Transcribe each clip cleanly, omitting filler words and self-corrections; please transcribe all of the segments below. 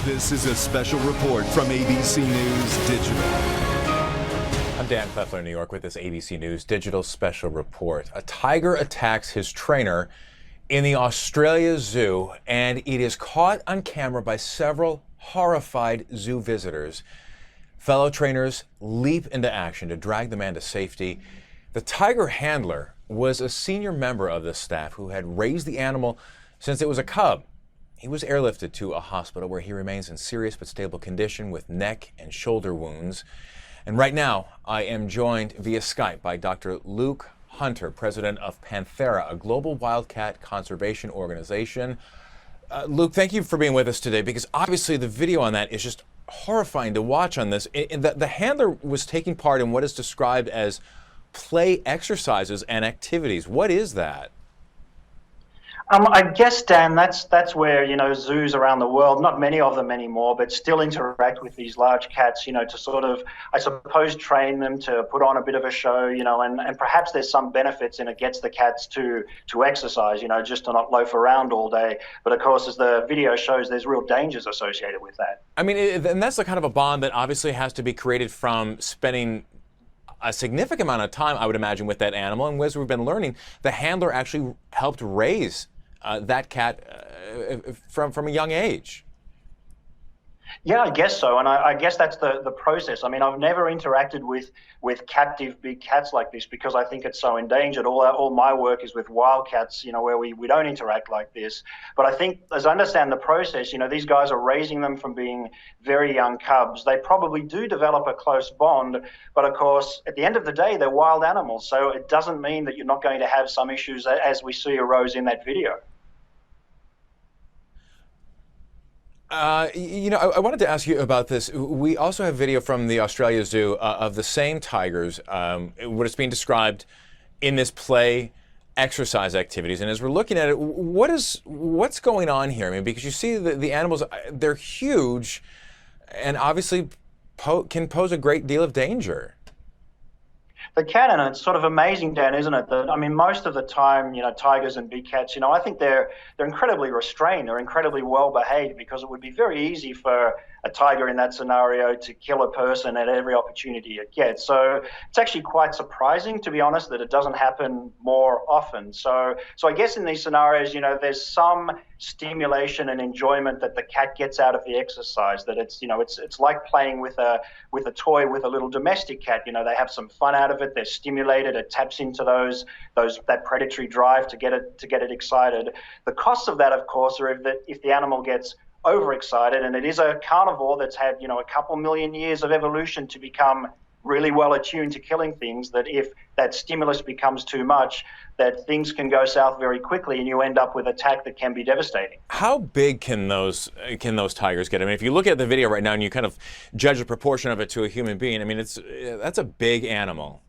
This is a special report from ABC News Digital. I'm Dan Pfeffler in New York with this ABC News Digital special report. A tiger attacks his trainer in the Australia Zoo, and it is caught on camera by several horrified zoo visitors. Fellow trainers leap into action to drag the man to safety. The tiger handler was a senior member of the staff who had raised the animal since it was a cub. He was airlifted to a hospital where he remains in serious but stable condition with neck and shoulder wounds. And right now, I am joined via Skype by Dr. Luke Hunter, president of Panthera, a global wildcat conservation organization. Luke, thank you for being with us today, because obviously the video on that is just horrifying to watch on this. The handler was taking part in what is described as play exercises and activities. What is that? I guess, Dan, that's where, zoos around the world, not many of them anymore, but still interact with these large cats, to sort of, I suppose, train them to put on a bit of a show, and perhaps there's some benefits and it gets the cats to exercise, just to not loaf around all day. But of course, as the video shows, there's real dangers associated with that. I mean, and that's the kind of a bond that obviously has to be created from spending a significant amount of time, I would imagine, with that animal. And as we've been learning, the handler actually helped raise that cat from a young age. Yeah, I guess so, and I guess that's the process. I mean, I've never interacted with captive big cats like this because I think it's so endangered. All my work is with wildcats, where we don't interact like this. But I think, as I understand the process, these guys are raising them from being very young cubs. They probably do develop a close bond, but of course, at the end of the day, they're wild animals. So it doesn't mean that you're not going to have some issues as we see arose in that video. I wanted to ask you about this. We also have video from the Australia Zoo of the same tigers, what is being described in this play exercise activities. And as we're looking at it, what's going on here? I mean, because you see the animals, they're huge and obviously can pose a great deal of danger. They can, and it's sort of amazing, Dan, isn't it? That, I mean, most of the time, tigers and big cats, I think they're incredibly restrained. They're incredibly well behaved, because it would be very easy for a tiger in that scenario to kill a person at every opportunity it gets. So it's actually quite surprising, to be honest, that it doesn't happen more often. So I guess in these scenarios, there's some stimulation and enjoyment that the cat gets out of the exercise. That it's like playing with a toy with a little domestic cat. They have some fun out of it. They're stimulated. It taps into that predatory drive to get it excited. The costs of that, of course, are if the animal gets overexcited, and it is a carnivore that's had a couple million years of evolution to become really well attuned to killing things, that if that stimulus becomes too much, that things can go south very quickly and you end up with an attack that can be devastating. How big can those tigers get? I mean, if you look at the video right now and you kind of judge the proportion of it to a human being, I mean, that's a big animal.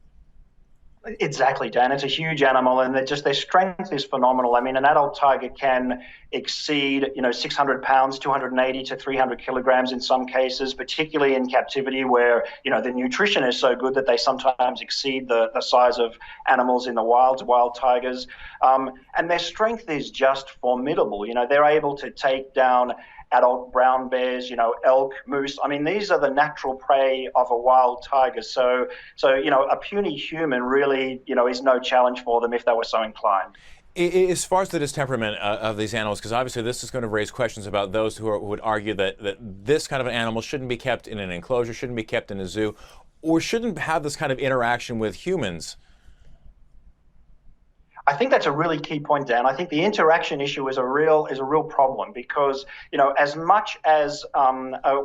Exactly, Dan. It's a huge animal, and their strength is phenomenal. I mean, an adult tiger can exceed, 600 pounds, 280 to 300 kilograms in some cases, particularly in captivity where, the nutrition is so good that they sometimes exceed the size of animals in the wild tigers. And their strength is just formidable. They're able to take down adult brown bears, elk, moose. I mean, these are the natural prey of a wild tiger. So a puny human really, is no challenge for them if they were so inclined. As far as the distemperament of these animals, because obviously this is going to raise questions about those who would argue that this kind of an animal shouldn't be kept in an enclosure, shouldn't be kept in a zoo, or shouldn't have this kind of interaction with humans. I think that's a really key point, Dan. I think the interaction issue is a real problem because, as much as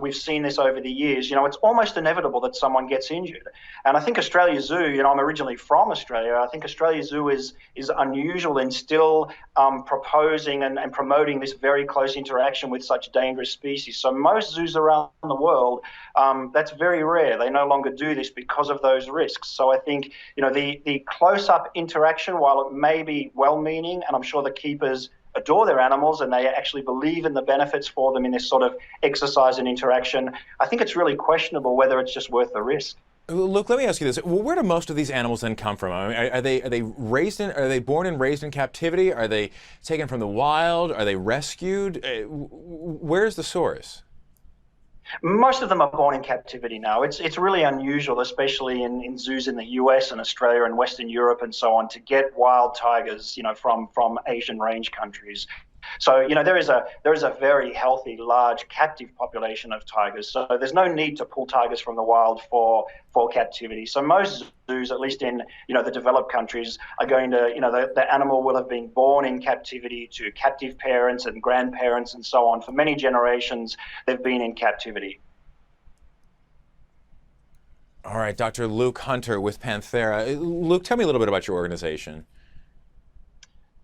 we've seen this over the years, it's almost inevitable that someone gets injured. And I think Australia Zoo, I'm originally from Australia. I think Australia Zoo is unusual in still proposing and promoting this very close interaction with such dangerous species. So most zoos around the world, that's very rare. They no longer do this because of those risks. So I think, the close-up interaction, while it may be well-meaning, and I'm sure the keepers adore their animals and they actually believe in the benefits for them in this sort of exercise and interaction, I think it's really questionable whether it's just worth the risk. Luke, let me ask you this. Well, where do most of these animals then come from? I mean, are they born and raised in captivity? Are they taken from the wild? Are they rescued? Where's the source? Most of them are born in captivity now. It's really unusual, especially in zoos in the US and Australia and Western Europe and so on, to get wild tigers, from Asian range countries. So, there is a very healthy, large captive population of tigers. So there's no need to pull tigers from the wild for captivity. So most zoos, at least in the developed countries, are going to the animal will have been born in captivity to captive parents and grandparents and so on. For many generations, they've been in captivity. All right, Dr. Luke Hunter with Panthera. Luke, tell me a little bit about your organization.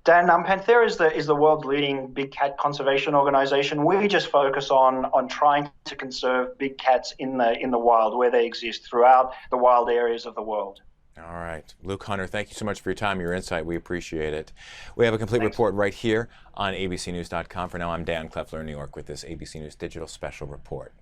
Dan, Panthera is the world's leading big cat conservation organization. We just focus on trying to conserve big cats in the wild, where they exist throughout the wild areas of the world. All right. Luke Hunter, thank you so much for your time, your insight. We appreciate it. We have a complete report right here on abcnews.com. For now, I'm Dan Kleffler in New York with this ABC News Digital Special Report.